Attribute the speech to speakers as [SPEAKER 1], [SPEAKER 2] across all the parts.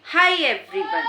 [SPEAKER 1] Hi everyone.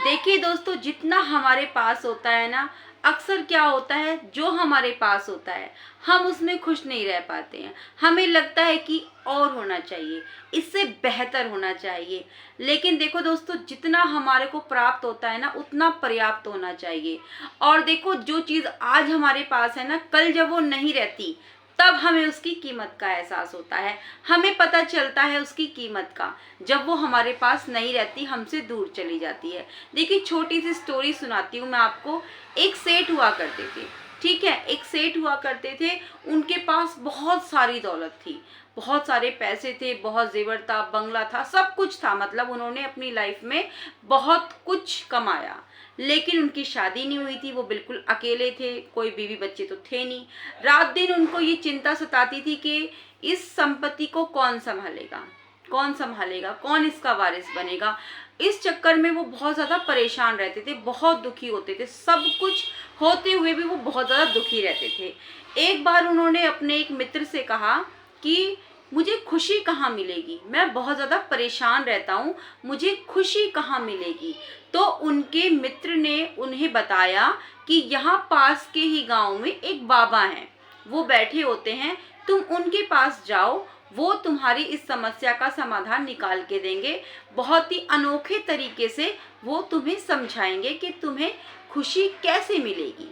[SPEAKER 1] देखिए दोस्तों, जितना हमारे पास होता है ना, अक्सर क्या होता है, जो हमारे पास होता है हम उसमें खुश नहीं रह पाते हैं। हमें लगता है कि और होना चाहिए, इससे बेहतर होना चाहिए। लेकिन देखो दोस्तों, जितना हमारे को प्राप्त होता है ना, उतना पर्याप्त होना चाहिए। और देखो, जो चीज़ आज हमारे पास है ना, कल जब वो नहीं रहती तब हमें उसकी कीमत का एहसास होता है। हमें पता चलता है उसकी कीमत का जब वो हमारे पास नहीं रहती, हमसे दूर चली जाती है। देखिए, छोटी सी स्टोरी सुनाती हूँ मैं आपको। एक सेठ हुआ करते थे, ठीक है। एक सेठ हुआ करते थे, उनके पास बहुत सारी दौलत थी, बहुत सारे पैसे थे, बहुत जेवर था, बंगला था, सब कुछ था। मतलब उन्होंने अपनी लाइफ में बहुत कुछ कमाया। लेकिन उनकी शादी नहीं हुई थी, वो बिल्कुल अकेले थे, कोई बीवी बच्चे तो थे नहीं। रात दिन उनको ये चिंता सताती थी कि इस संपत्ति को कौन संभालेगा, कौन संभालेगा, कौन इसका वारिस बनेगा। इस चक्कर में वो बहुत ज़्यादा परेशान रहते थे, बहुत दुखी होते थे। सब कुछ होते हुए भी वो बहुत ज़्यादा दुखी रहते थे। एक बार उन्होंने अपने एक मित्र से कहा कि मुझे खुशी कहाँ मिलेगी, मैं बहुत ज़्यादा परेशान रहता हूँ, मुझे खुशी कहाँ मिलेगी। तो उनके मित्र ने उन्हें बताया कि यहाँ पास के ही गांव में एक बाबा हैं, वो बैठे होते हैं, तुम उनके पास जाओ, वो तुम्हारी इस समस्या का समाधान निकाल के देंगे। बहुत ही अनोखे तरीके से वो तुम्हें समझाएंगे कि तुम्हें खुशी कैसे मिलेगी।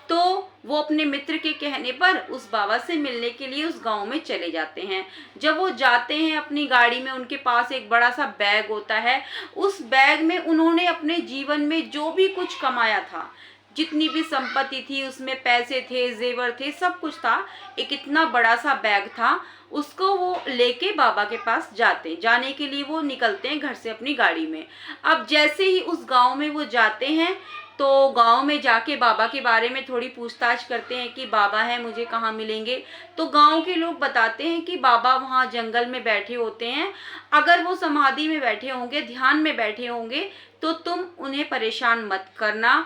[SPEAKER 1] तो वो अपने मित्र के कहने पर उस बाबा से मिलने के लिए उस गांव में चले जाते हैं। जब वो जाते हैं अपनी गाड़ी में, उनके पास एक बड़ा सा बैग होता है। उस बैग में उन्होंने अपने जीवन में जो भी कुछ कमाया था, जितनी भी संपत्ति थी, उसमें पैसे थे, जेवर थे, सब कुछ था। एक इतना बड़ा सा बैग था, उसको वो लेके बाबा के पास जाने के लिए वो निकलते हैं घर से अपनी गाड़ी में। अब जैसे ही उस गांव में वो जाते हैं, तो गांव में जाके बाबा के बारे में थोड़ी पूछताछ करते हैं कि बाबा है, मुझे कहाँ मिलेंगे। तो गांव के लोग बताते हैं कि बाबा वहाँ जंगल में बैठे होते हैं। अगर वो समाधि में बैठे होंगे, ध्यान में बैठे होंगे, तो तुम उन्हें परेशान मत करना।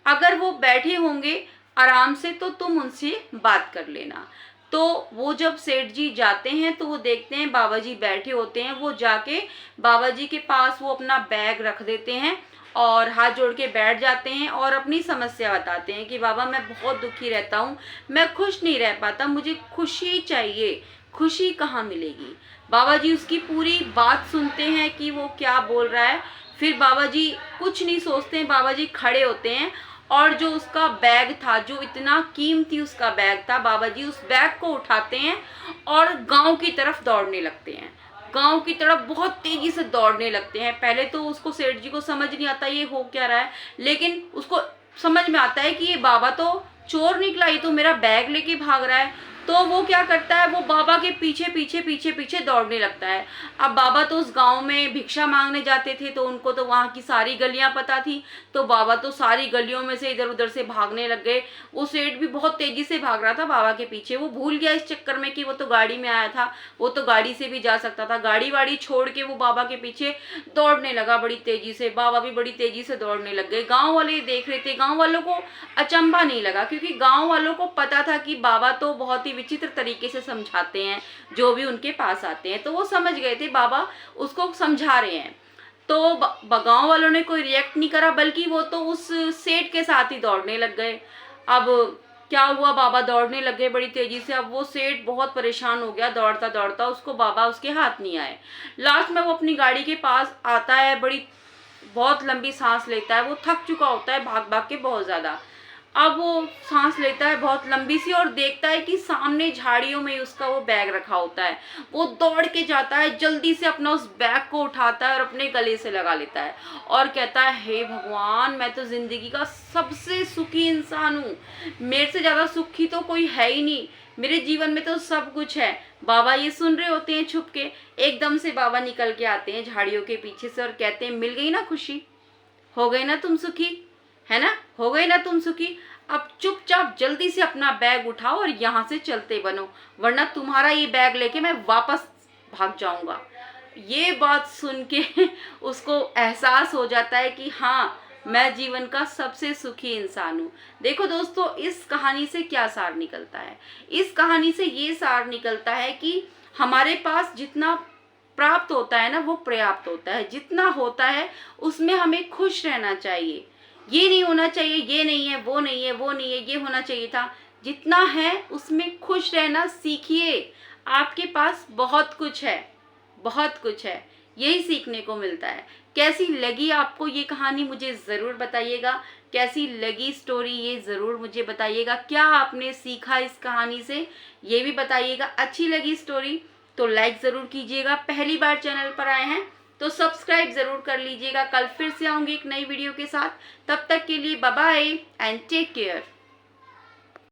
[SPEAKER 1] अगर वो बैठे होंगे आराम से, तो तुम उनसे बात कर लेना। तो वो जब सेठ जी जाते हैं तो वो देखते हैं बाबा जी बैठे होते हैं। वो जाके बाबा जी के पास वो अपना बैग रख देते हैं और हाथ जोड़ के बैठ जाते हैं और अपनी समस्या बताते हैं कि बाबा, मैं बहुत दुखी रहता हूँ, मैं खुश नहीं रह पाता, मुझे खुशी चाहिए, खुशी कहाँ मिलेगी। बाबा जी उसकी पूरी बात सुनते हैं कि वो क्या बोल रहा है। फिर बाबा जी कुछ नहीं सोचते हैं, बाबा जी खड़े होते हैं और जो उसका बैग था, जो इतना कीमती उसका बैग था, बाबा जी उस बैग को उठाते हैं और गांव की तरफ दौड़ने लगते हैं। गांव की तरफ बहुत तेजी से दौड़ने लगते हैं। पहले तो उसको, सेठ जी को समझ नहीं आता ये हो क्या रहा है, लेकिन उसको समझ में आता है कि ये बाबा तो चोर निकला, ये तो मेरा बैग लेके भाग रहा है। तो वो क्या करता है, वो बाबा के पीछे पीछे पीछे पीछे दौड़ने लगता है। अब बाबा तो उस गांव में भिक्षा मांगने जाते थे, तो उनको तो वहाँ की सारी गलियां पता थी। तो बाबा तो सारी गलियों में से इधर उधर से भागने लग गए। वो सेठ भी बहुत तेजी से भाग रहा था बाबा के पीछे। वो भूल गया इस चक्कर में कि वो तो गाड़ी में आया था, वो तो गाड़ी से भी जा सकता था। गाड़ी वाड़ी छोड़ के वो बाबा के पीछे दौड़ने लगा बड़ी तेजी से। बाबा भी बड़ी तेजी से दौड़ने लग गए। गाँव वाले देख रहे थे। गाँव वालों को अचंभा नहीं लगा, क्योंकि गाँव वालों को पता था कि बाबा तो बहुत ही विचित्र तरीके से समझाते हैं जो भी उनके पास आते हैं। तो वो समझ गए थे बाबा उसको समझा रहे हैं। तो गांव वालों ने कोई रिएक्ट नहीं करा, बल्कि वो तो उस सेठ के साथ ही दौड़ने लग गए। अब क्या हुआ, बाबा दौड़ने लग गए बड़ी तेजी से। अब वो सेठ बहुत परेशान हो गया, दौड़ता दौड़ता, उसको बाबा उसके हाथ नहीं आए। लास्ट में वो अपनी गाड़ी के पास आता है, बहुत लंबी सांस लेता है। वो थक चुका होता है भाग भाग के बहुत ज्यादा। अब वो सांस लेता है बहुत लंबी सी और देखता है कि सामने झाड़ियों में उसका वो बैग रखा होता है। वो दौड़ के जाता है, जल्दी से अपना उस बैग को उठाता है और अपने गले से लगा लेता है और कहता है, हे भगवान, मैं तो जिंदगी का सबसे सुखी इंसान हूँ, मेरे से ज्यादा सुखी तो कोई है ही नहीं, मेरे जीवन में तो सब कुछ है। बाबा ये सुन रहे होते हैं छुप के। एकदम से बाबा निकल के आते हैं झाड़ियों के पीछे से और कहते हैं, मिल गई ना खुशी, हो गई ना तुम सुखी, है ना, हो गई ना तुम सुखी। अब चुपचाप जल्दी से अपना बैग उठाओ और यहाँ से चलते बनो, वरना तुम्हारा ये बैग लेके मैं वापस भाग जाऊंगा। ये बात सुन के उसको एहसास हो जाता है कि हाँ, मैं जीवन का सबसे सुखी इंसान हूँ। देखो दोस्तों, इस कहानी से क्या सार निकलता है? इस कहानी से ये सार निकलता है कि हमारे पास जितना प्राप्त होता है ना वो पर्याप्त होता है। जितना होता है उसमें हमें खुश रहना चाहिए। ये नहीं होना चाहिए, ये नहीं है, वो नहीं है, वो नहीं है, ये होना चाहिए था। जितना है उसमें खुश रहना सीखिए। आपके पास बहुत कुछ है, बहुत कुछ है, यही सीखने को मिलता है। कैसी लगी आपको ये कहानी मुझे ज़रूर बताइएगा। कैसी लगी स्टोरी ये ज़रूर मुझे बताइएगा। क्या आपने सीखा इस कहानी से ये भी बताइएगा। अच्छी लगी स्टोरी तो लाइक ज़रूर कीजिएगा। पहली बार चैनल पर आए हैं तो सब्सक्राइब ज़रूर कर लीजिएगा। कल फिर से आऊँगी एक नई वीडियो के साथ। तब तक के लिए bye bye and take care.